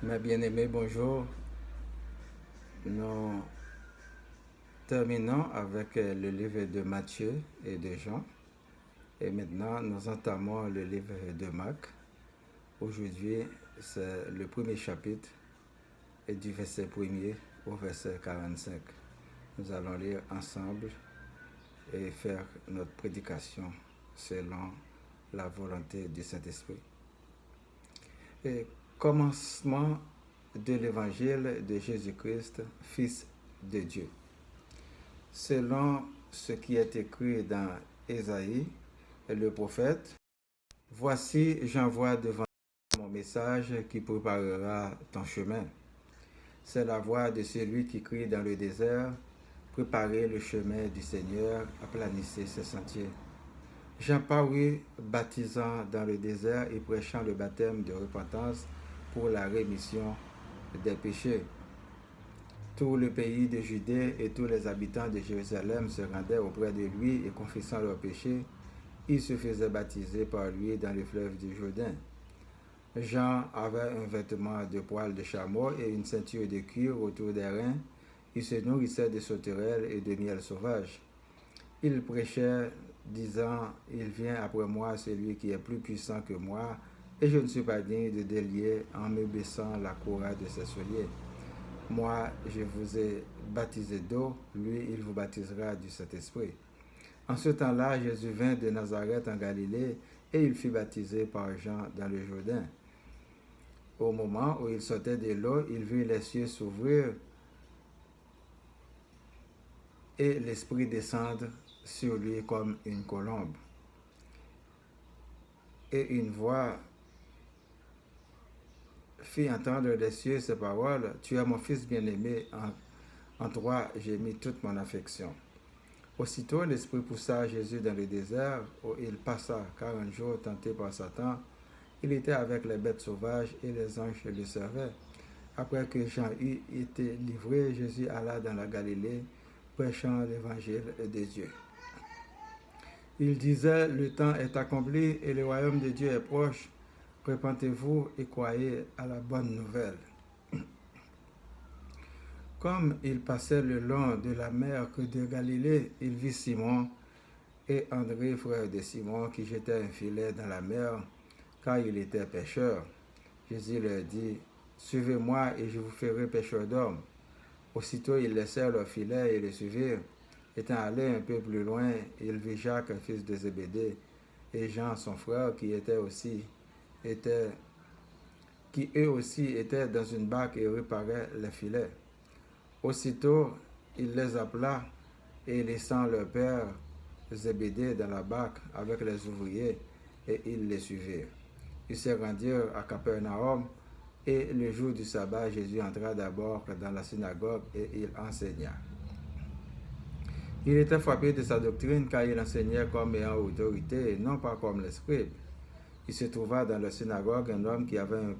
Mes bien-aimés, bonjour. Nous terminons avec le livre de Matthieu et de Jean. Et maintenant, nous entamons le livre de Marc. Aujourd'hui, c'est le premier chapitre et du verset 1er au verset 45. Nous allons lire ensemble et faire notre prédication selon la volonté du Saint-Esprit. Et commencement de l'évangile de Jésus-Christ, Fils de Dieu. Selon ce qui est écrit dans Ésaïe et le prophète, voici j'envoie devant mon message qui préparera ton chemin. C'est la voix de celui qui crie dans le désert, préparez le chemin du Seigneur, aplanissez ses sentiers. Jean parut baptisant dans le désert et prêchant le baptême de repentance pour la rémission des péchés. Tout le pays de Judée et tous les habitants de Jérusalem se rendaient auprès de lui et confessant leurs péchés, ils se faisaient baptiser par lui dans le fleuve du Jourdain. Jean avait un vêtement de poil de chameau et une ceinture de cuir autour des reins. Il se nourrissait de sauterelles et de miel sauvage. Il prêchait, disant, « Il vient après moi celui qui est plus puissant que moi, et je ne suis pas digne de délier en me baissant la courroie de ses souliers. Moi, je vous ai baptisé d'eau, lui, il vous baptisera du Saint-Esprit. » En ce temps-là, Jésus vint de Nazareth en Galilée, et il fut baptisé par Jean dans le Jourdain. Au moment où il sortait de l'eau, il vit les cieux s'ouvrir et l'Esprit descendre sur lui comme une colombe. Et une voix fit entendre des cieux ces paroles, « Tu es mon Fils bien-aimé, en toi j'ai mis toute mon affection. » Aussitôt l'Esprit poussa Jésus dans le désert, où il passa 40 jours tenté par Satan. Il était avec les bêtes sauvages et les anges le servaient. Après que Jean eut été livré, Jésus alla dans la Galilée, prêchant l'évangile de Dieu. Il disait, « Le temps est accompli et le royaume de Dieu est proche. Repentez-vous et croyez à la bonne nouvelle. » Comme il passait le long de la mer de Galilée, il vit Simon et André, frère de Simon, qui jetaient un filet dans la mer, car il était pêcheur. Jésus leur dit, « Suivez-moi et je vous ferai pêcheurs d'hommes. » Aussitôt ils laissèrent leur filet et le suivirent. Étant allés un peu plus loin, il vit Jacques, fils de Zébédée, et Jean, son frère, qui eux aussi étaient dans une barque et réparaient les filets. Aussitôt, il les appela et laissant leur père Zébédée dans la barque avec les ouvriers, et ils les suivirent. Ils se rendirent à Capernaum, et le jour du sabbat, Jésus entra d'abord dans la synagogue et il enseigna. Il était frappé de sa doctrine car il enseignait comme ayant autorité et non pas comme les scribes. Il se trouva dans la synagogue un homme qui avait un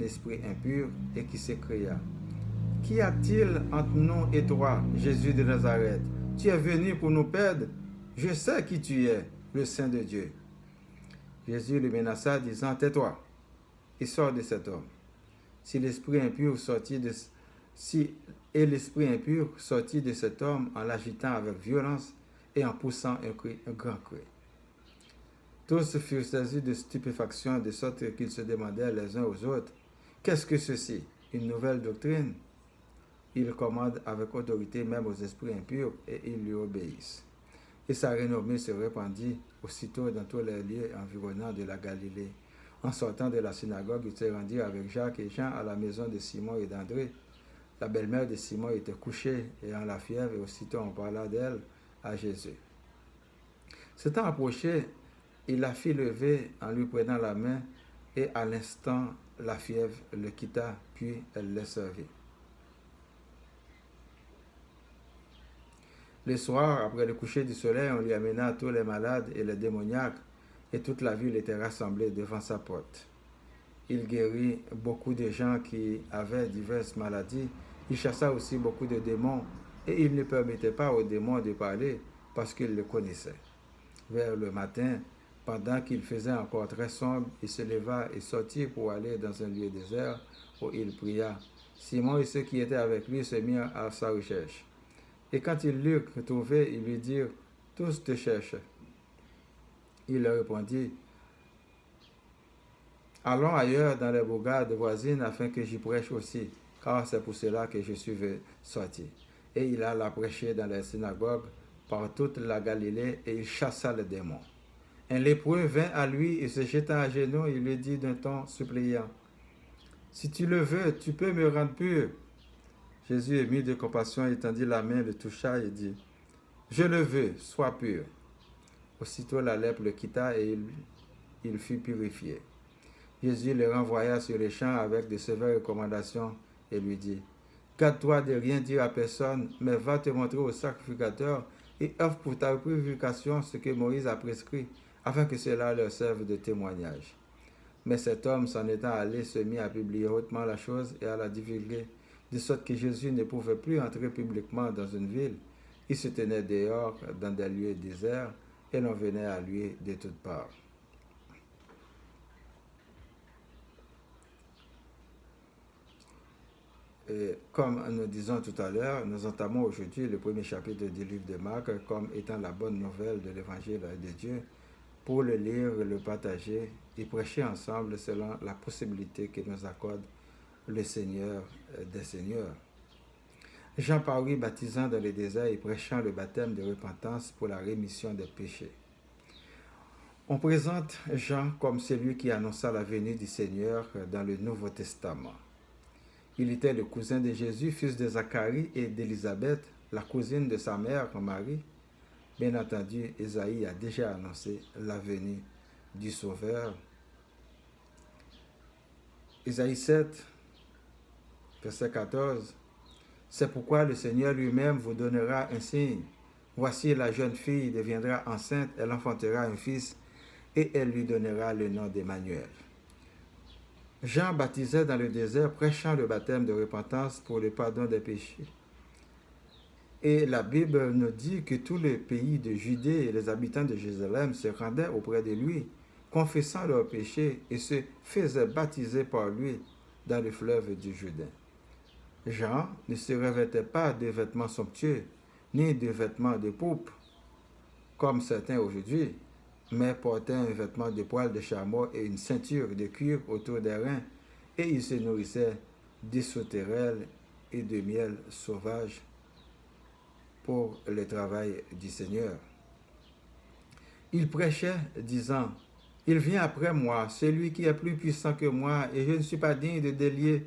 esprit impur et qui s'écria, « Qu'y a-t-il entre nous et toi, Jésus de Nazareth? Tu es venu pour nous perdre? Je sais qui tu es, le Saint de Dieu. » Jésus le menaça, disant, « Tais-toi et sors de cet homme. » L'esprit impur sortit de cet homme en l'agitant avec violence et en poussant un grand cri. Tous furent saisis de stupéfaction, de sorte qu'ils se demandaient les uns aux autres, « Qu'est-ce que ceci? Une nouvelle doctrine? » Il commande avec autorité même aux esprits impurs et ils lui obéissent. Et sa renommée se répandit aussitôt dans tous les lieux environnants de la Galilée. En sortant de la synagogue, il se rendit avec Jacques et Jean à la maison de Simon et d'André. La belle-mère de Simon était couchée et en la fièvre, et aussitôt on parla d'elle à Jésus. S'étant approché, il la fit lever en lui prenant la main, et à l'instant, la fièvre le quitta, puis elle les servit. Le soir, après le coucher du soleil, on lui amena tous les malades et les démoniaques, et toute la ville était rassemblée devant sa porte. Il guérit beaucoup de gens qui avaient diverses maladies. Il chassa aussi beaucoup de démons, et il ne permettait pas aux démons de parler parce qu'il le connaissait. Vers le matin, Pendant qu'il faisait encore très sombre, il se leva et sortit pour aller dans un lieu désert où il pria. Simon et ceux qui étaient avec lui se mirent à sa recherche. Et quand ils l'eurent trouvé, ils lui dirent, tous te cherchent. Il leur répondit, allons ailleurs dans les bourgades voisines afin que j'y prêche aussi, car c'est pour cela que je suis sorti. Et il alla prêcher dans les synagogues par toute la Galilée et il chassa les démons. Un lépreux vint à lui et se jeta à genoux, il lui dit d'un ton suppliant, si tu le veux, tu peux me rendre pur. Jésus, ému de compassion, étendit la main, le toucha et dit, je le veux, sois pur. Aussitôt la lèpre le quitta et il fut purifié. Jésus le renvoya sur les champs avec de sévères recommandations et lui dit, garde-toi de rien dire à personne, mais va te montrer au sacrificateur et offre pour ta purification ce que Moïse a prescrit, afin que cela leur serve de témoignage. Mais cet homme, s'en étant allé, se mit à publier hautement la chose et à la divulguer, de sorte que Jésus ne pouvait plus entrer publiquement dans une ville. Il se tenait dehors dans des lieux déserts et l'on venait à lui de toutes parts. Et comme nous disons tout à l'heure, nous entamons aujourd'hui le premier chapitre du livre de Marc comme étant la bonne nouvelle de l'évangile de Dieu, pour le lire, le partager et prêcher ensemble selon la possibilité que nous accorde le Seigneur des Seigneurs. Jean parut baptisant dans le désert et prêchant le baptême de repentance pour la rémission des péchés. On présente Jean comme celui qui annonça la venue du Seigneur dans le Nouveau Testament. Il était le cousin de Jésus, fils de Zacharie et d'Élisabeth, la cousine de sa mère Marie. Bien entendu, Ésaïe a déjà annoncé la venue du Sauveur. Ésaïe 7, verset 14. C'est pourquoi le Seigneur lui-même vous donnera un signe. Voici, la jeune fille deviendra enceinte, elle enfantera un fils et elle lui donnera le nom d'Emmanuel. Jean baptisait dans le désert, prêchant le baptême de repentance pour le pardon des péchés. Et la Bible nous dit que tout le pays de Judée et les habitants de Jérusalem se rendaient auprès de lui, confessant leurs péchés et se faisaient baptiser par lui dans le fleuve du Jourdain. Jean ne se revêtait pas de vêtements somptueux, ni de vêtements de pourpre, comme certains aujourd'hui, mais portait un vêtement de poil de chameau et une ceinture de cuir autour des reins, et il se nourrissait de sauterelles et de miel sauvage pour le travail du Seigneur. Il prêchait, disant, « Il vient après moi, celui qui est plus puissant que moi, et je ne suis pas digne de délier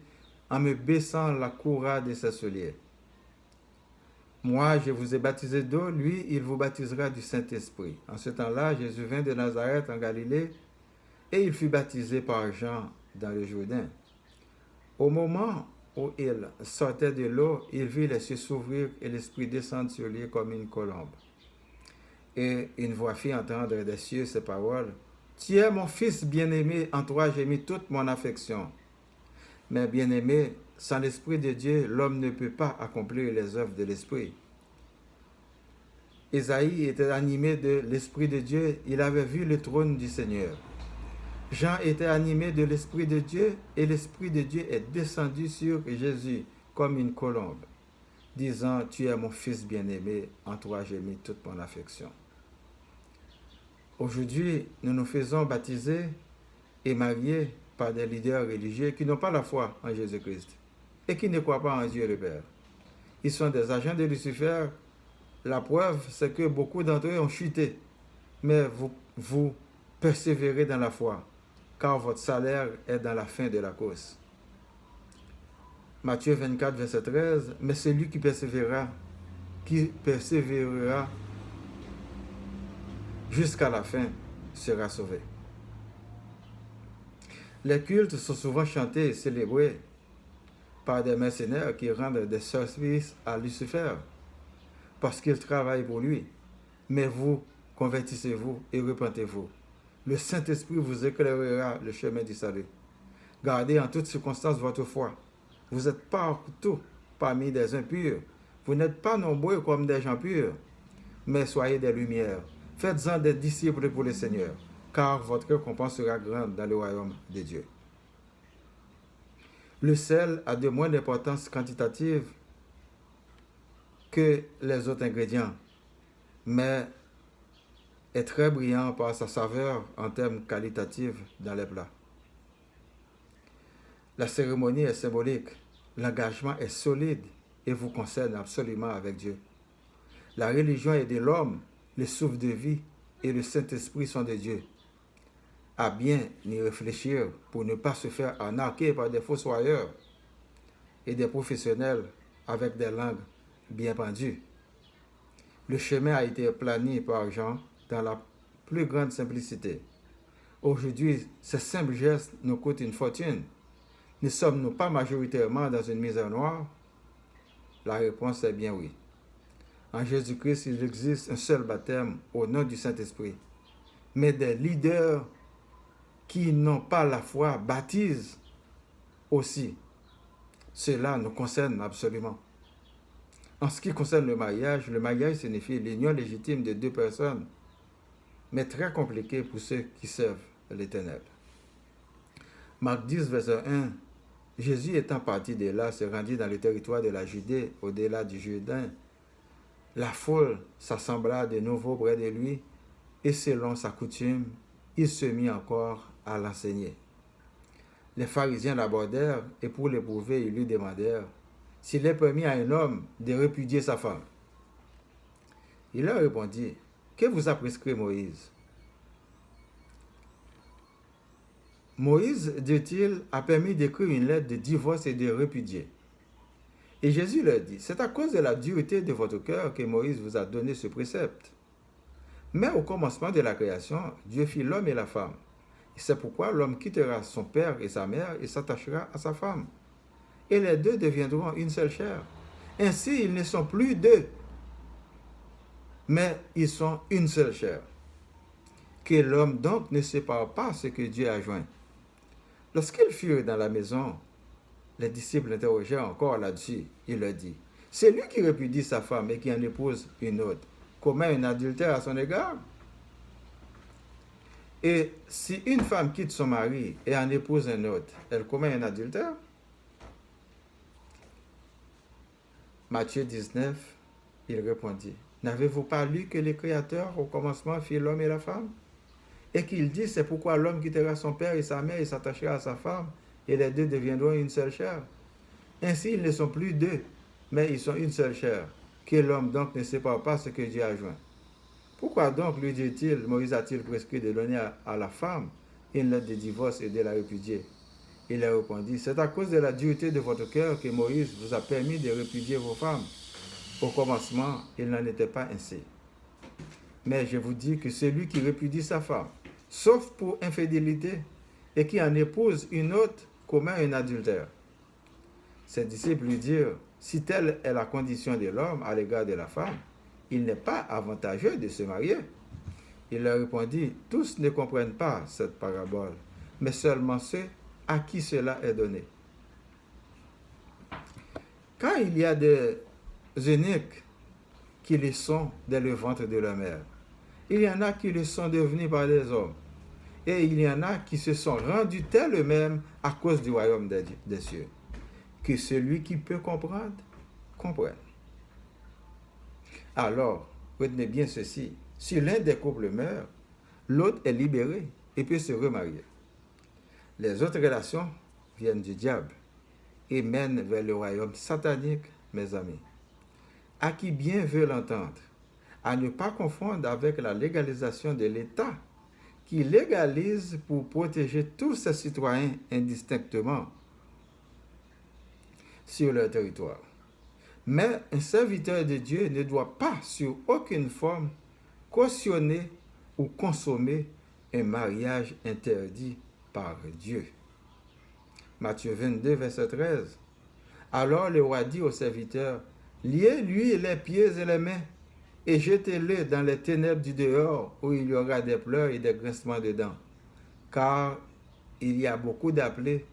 en me baissant la courroie de ses souliers. Moi, je vous ai baptisé d'eau, lui, il vous baptisera du Saint-Esprit. » En ce temps-là, Jésus vint de Nazareth en Galilée, et il fut baptisé par Jean dans le Jourdain. Au moment où il sortait de l'eau, il vit les cieux s'ouvrir et l'Esprit descendre sur lui comme une colombe. Et une voix fit entendre des cieux ces paroles, « Tu es mon Fils bien-aimé, en toi j'ai mis toute mon affection. » Mais bien-aimé, sans l'Esprit de Dieu, l'homme ne peut pas accomplir les œuvres de l'Esprit. Ésaïe était animé de l'Esprit de Dieu, il avait vu le trône du Seigneur. Jean était animé de l'Esprit de Dieu et l'Esprit de Dieu est descendu sur Jésus comme une colombe, disant, « Tu es mon Fils bien-aimé, en toi j'ai mis toute mon affection. » Aujourd'hui, nous nous faisons baptiser et marier par des leaders religieux qui n'ont pas la foi en Jésus-Christ et qui ne croient pas en Dieu le Père. Ils sont des agents de Lucifer. La preuve, c'est que beaucoup d'entre eux ont chuté. Mais vous persévérez dans la foi, car votre salaire est dans la fin de la course. Matthieu 24, verset 13, « Mais celui qui persévérera jusqu'à la fin sera sauvé. » Les cultes sont souvent chantés et célébrés par des mercenaires qui rendent des services à Lucifer parce qu'ils travaillent pour lui. Mais vous, convertissez-vous et repentez-vous. Le Saint-Esprit vous éclairera le chemin du salut. Gardez en toutes circonstances votre foi. Vous êtes partout parmi des impurs. Vous n'êtes pas nombreux comme des gens purs, mais soyez des lumières. Faites-en des disciples pour le Seigneur. car votre récompense sera grande dans le royaume de Dieu. Le sel a de moins d'importance quantitative que les autres ingrédients, mais est très brillant par sa saveur en termes qualitatifs dans les plats. La cérémonie est symbolique, l'engagement est solide et vous concerne absolument avec Dieu. La religion est de l'homme, le souffle de vie et le Saint-Esprit sont de Dieu. À bien y réfléchir pour ne pas se faire arnaquer par des fossoyeurs et des professionnels avec des langues bien pendues. Le chemin a été plané par Jean dans la plus grande simplicité. Aujourd'hui, ces simples gestes nous coûtent une fortune. Ne sommes-nous pas majoritairement dans une misère noire? La réponse est bien oui. En Jésus-Christ, il existe un seul baptême au nom du Saint-Esprit. Mais des leaders qui n'ont pas la foi baptisent aussi. Cela nous concerne absolument. En ce qui concerne le mariage signifie l'union légitime de deux personnes, mais très compliqué pour ceux qui servent l'Éternel. Marc 10, verset 1, Jésus étant parti de là, se rendit dans le territoire de la Judée, au-delà du Jourdain. La foule s'assembla de nouveau près de lui, et selon sa coutume, il se mit encore à l'enseigner. Les pharisiens l'abordèrent, et pour l'éprouver, ils lui demandèrent s'il est permis à un homme de répudier sa femme. Il leur répondit, que vous a prescrit Moïse? Moïse, dit-il, a permis d'écrire une lettre de divorce et de répudier. Et Jésus leur dit, c'est à cause de la dureté de votre cœur que Moïse vous a donné ce précepte. Mais au commencement de la création, Dieu fit l'homme et la femme. Et c'est pourquoi l'homme quittera son père et sa mère et s'attachera à sa femme. Et les deux deviendront une seule chair. Ainsi, ils ne sont plus deux, mais ils sont une seule chair. Que l'homme donc ne sépare pas ce que Dieu a joint. Lorsqu'ils furent dans la maison, les disciples l'interrogèrent encore là-dessus. Il leur dit, c'est lui qui répudie sa femme et qui en épouse une autre, commet un adultère à son égard? Et si une femme quitte son mari et en épouse un autre, elle commet un adultère? Matthieu 19, il répondit, n'avez-vous pas lu que le Créateur au commencement fit l'homme et la femme? Et qu'il dit, c'est pourquoi l'homme quittera son père et sa mère et s'attachera à sa femme, et les deux deviendront une seule chair. Ainsi, ils ne sont plus deux, mais ils sont une seule chair. Que l'homme donc ne sépare pas ce que Dieu a joint. Pourquoi donc, lui dit-il, Moïse a-t-il prescrit de donner à la femme une lettre de divorce et de la répudier? Il leur répondit, c'est à cause de la dureté de votre cœur que Moïse vous a permis de répudier vos femmes. Au commencement, il n'en était pas ainsi. Mais je vous dis que celui qui répudie sa femme, sauf pour infidélité, et qui en épouse une autre, commet un adultère. Ses disciples lui dirent, si telle est la condition de l'homme à l'égard de la femme, il n'est pas avantageux de se marier. Il leur répondit, tous ne comprennent pas cette parabole, mais seulement ceux à qui cela est donné. Quand il y a des eunuques qui le sont dès le ventre de leur mère, il y en a qui le sont devenus par des hommes, et il y en a qui se sont rendus tels eux-mêmes à cause du royaume des cieux. Que celui qui peut comprendre, comprenne. Alors, retenez bien ceci, si l'un des couples meurt, l'autre est libéré et peut se remarier. Les autres relations viennent du diable et mènent vers le royaume satanique, mes amis. À qui bien veut l'entendre, à ne pas confondre avec la légalisation de l'État qui légalise pour protéger tous ses citoyens indistinctement sur leur territoire. Mais un serviteur de Dieu ne doit pas, sur aucune forme, cautionner ou consommer un mariage interdit par Dieu. Matthieu 22, verset 13. Alors le roi dit au serviteur, liez-lui les pieds et les mains, et jetez-le dans les ténèbres du dehors, où il y aura des pleurs et des grincements de dents. Car il y a beaucoup d'appelés,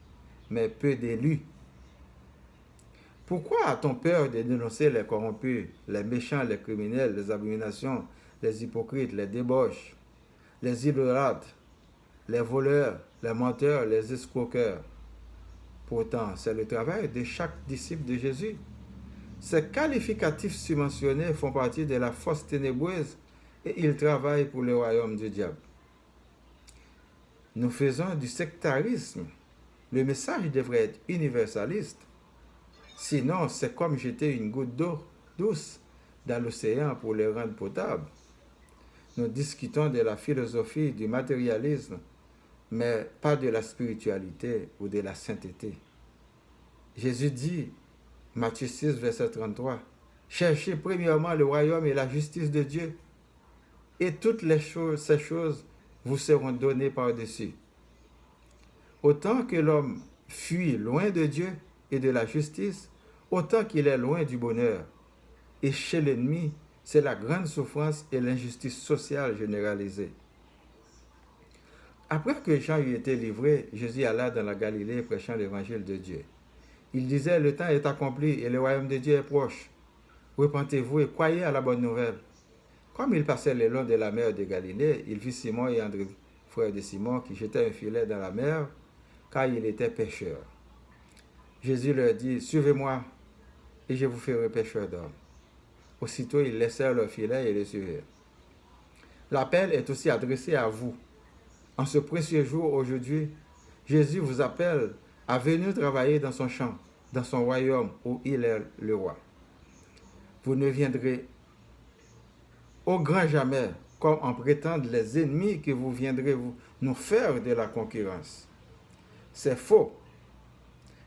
mais peu d'élus. Pourquoi a-t-on peur de dénoncer les corrompus, les méchants, les criminels, les abominations, les hypocrites, les débauches, les idolâtres, les voleurs, les menteurs, les escroqueurs. Pourtant, c'est le travail de chaque disciple de Jésus. Ces qualificatifs subventionnés font partie de la force ténébreuse et ils travaillent pour le royaume du diable. Nous faisons du sectarisme. Le message devrait être universaliste. Sinon, c'est comme jeter une goutte d'eau douce dans l'océan pour le rendre potable. Nous discutons de la philosophie du matérialisme, mais pas de la spiritualité ou de la sainteté. Jésus dit, Matthieu 6, verset 33, « Cherchez premièrement le royaume et la justice de Dieu, et toutes ces choses vous seront données par-dessus. » Autant que l'homme fuit loin de Dieu et de la justice, autant qu'il est loin du bonheur. Et chez l'ennemi, c'est la grande souffrance et l'injustice sociale généralisée. Après que Jean eut été livré, Jésus alla dans la Galilée prêchant l'évangile de Dieu. Il disait, le temps est accompli et le royaume de Dieu est proche. Repentez-vous et croyez à la bonne nouvelle. Comme il passait le long de la mer de Galilée, il vit Simon et André, frère de Simon, qui jetaient un filet dans la mer, car il était pêcheur. Jésus leur dit, suivez-moi et je vous ferai pêcheur d'hommes. Aussitôt, ils laissèrent leur filet et le suivirent. L'appel est aussi adressé à vous. En ce précieux jour, aujourd'hui, Jésus vous appelle à venir travailler dans son champ, dans son royaume où il est le roi. Vous ne viendrez au grand jamais, comme en prétendent les ennemis que vous viendrez nous faire de la concurrence. C'est faux.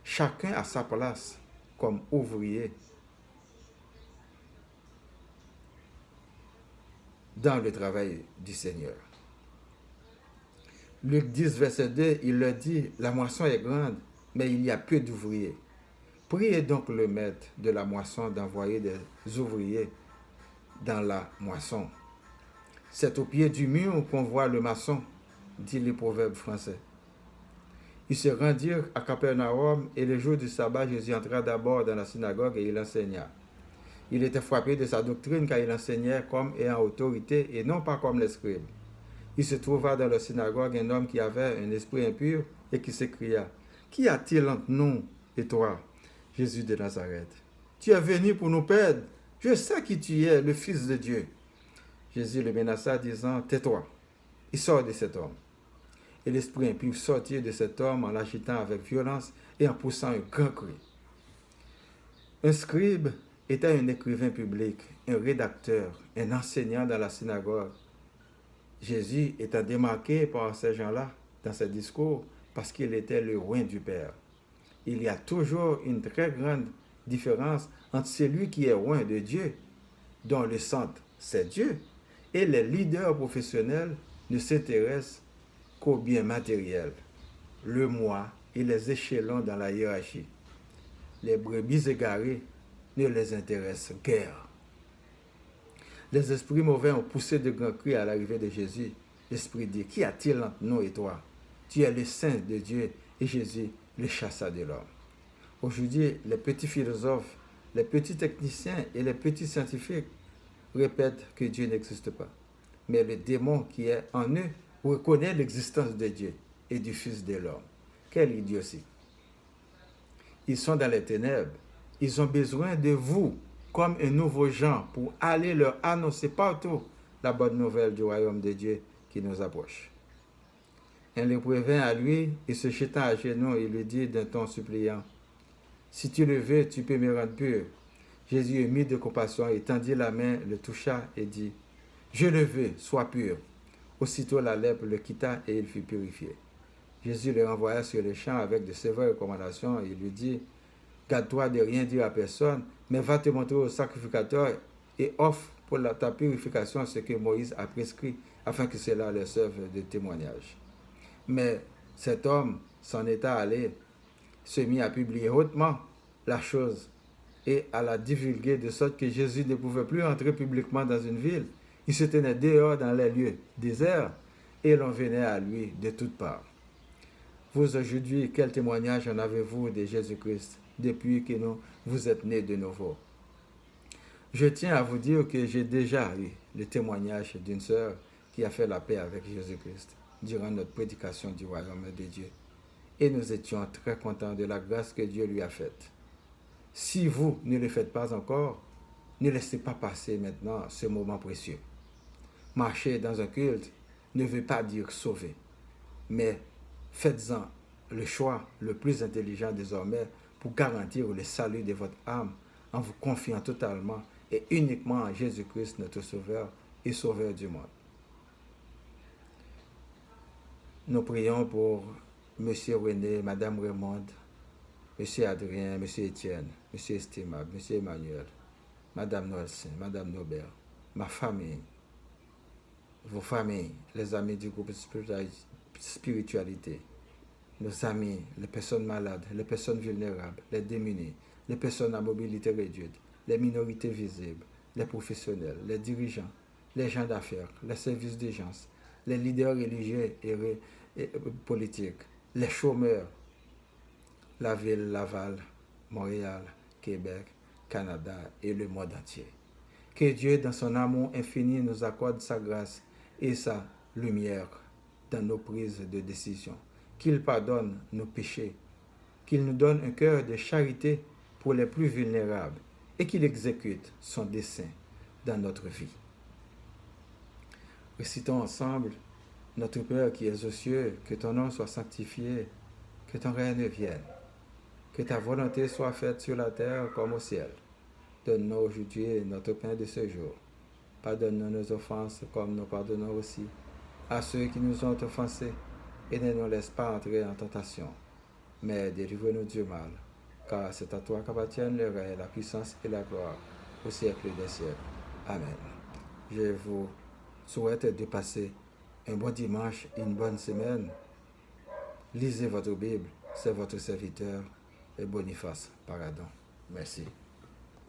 Chacun a sa place comme ouvrier dans le travail du Seigneur. Luc 10, verset 2, il leur dit, la moisson est grande, mais il y a peu d'ouvriers. Priez donc le maître de la moisson d'envoyer des ouvriers dans la moisson. C'est au pied du mur qu'on voit le maçon, dit le proverbe français. Ils se rendirent à Capernaum et le jour du sabbat, Jésus entra d'abord dans la synagogue et il enseigna. Il était frappé de sa doctrine car il enseignait comme ayant autorité et non pas comme les scribes. Il se trouva dans la synagogue un homme qui avait un esprit impur et qui s'écria, « Qu'y a-t-il entre nous et toi, Jésus de Nazareth? Tu es venu pour nous perdre. Je sais qui tu es, le Fils de Dieu. » Jésus le menaça, disant, « Tais-toi. » Il sort de cet homme. Et l'esprit impur sortit de cet homme en l'agitant avec violence et en poussant un grand cri. Un scribe était un écrivain public, un rédacteur, un enseignant dans la synagogue. Jésus étant démarqué par ces gens-là dans ses discours parce qu'il était le roi du Père. Il y a toujours une très grande différence entre celui qui est roi de Dieu, dont le centre c'est Dieu, et les leaders professionnels ne s'intéressent qu'au bien matériel, le moi et les échelons dans la hiérarchie. Les brebis égarées ne les intéressent guère. Les esprits mauvais ont poussé de grands cris à l'arrivée de Jésus. L'Esprit dit, « Qu'y a-t-il entre nous et toi? Tu es le Saint de Dieu. » Et Jésus le chassa de l'homme. Aujourd'hui, les petits philosophes, les petits techniciens et les petits scientifiques répètent que Dieu n'existe pas. Mais le démon qui est en eux reconnaît l'existence de Dieu et du Fils de l'homme. Quelle idiotie! Ils sont dans les ténèbres. Ils ont besoin de vous comme un nouveau genre pour aller leur annoncer partout la bonne nouvelle du royaume de Dieu qui nous approche. Un lépreux vint à lui et se jetant à genoux, il lui dit d'un ton suppliant, « Si tu le veux, tu peux me rendre pur. » Jésus ému de compassion, il tendit la main, le toucha et dit, « Je le veux, sois pur. » Aussitôt la lèpre le quitta et il fut purifié. Jésus le renvoya sur les champs avec de sévères recommandations et il lui dit, « Garde-toi de rien dire à personne, mais va te montrer au sacrificateur et offre pour ta purification ce que Moïse a prescrit, afin que cela leur serve de témoignage. » Mais cet homme s'en était allé, se mit à publier hautement la chose et à la divulguer de sorte que Jésus ne pouvait plus entrer publiquement dans une ville. Il se tenait dehors dans les lieux déserts et l'on venait à lui de toutes parts. Vous aujourd'hui, quel témoignage en avez-vous de Jésus-Christ depuis que vous êtes nés de nouveau? Je tiens à vous dire que j'ai déjà eu le témoignage d'une sœur qui a fait la paix avec Jésus-Christ. durant notre prédication du royaume de Dieu. Et nous étions très contents de la grâce que Dieu lui a faite. Si vous ne le faites pas encore, ne laissez pas passer maintenant ce moment précieux. Marcher dans un culte ne veut pas dire sauver, mais faites-en le choix le plus intelligent désormais pour garantir le salut de votre âme en vous confiant totalement et uniquement en Jésus-Christ, notre Sauveur et Sauveur du monde. Nous prions pour M. René, Mme Raymond, M. Adrien, M. Étienne, M. Estimable, M. Emmanuel, Mme Nelson, Mme Nobert, ma famille, vos familles, les amis du groupe spiritualité, nos amis, les personnes malades, les personnes vulnérables, les démunis, les personnes à mobilité réduite, les minorités visibles, les professionnels, les dirigeants, les gens d'affaires, les services d'urgence, les leaders religieux et politiques, les chômeurs, la ville, Laval, Montréal, Québec, Canada et le monde entier. Que Dieu, dans son amour infini, nous accorde sa grâce et sa lumière dans nos prises de décision. Qu'il pardonne nos péchés, qu'il nous donne un cœur de charité pour les plus vulnérables et qu'il exécute son dessein dans notre vie. Récitons ensemble: Notre Père qui es aux cieux, que ton nom soit sanctifié, que ton règne vienne, que ta volonté soit faite sur la terre comme au ciel. Donne-nous aujourd'hui notre pain de ce jour. Pardonne-nous nos offenses comme nous pardonnons aussi à ceux qui nous ont offensés, et ne nous laisse pas entrer en tentation, mais délivre-nous du mal, car c'est à toi qu'appartiennent le règne, la puissance et la gloire au siècle des siècles. Amen. Je vous souhaite de passer un bon dimanche et une bonne semaine. Lisez votre Bible, c'est votre serviteur et Boniface Paradon. Merci.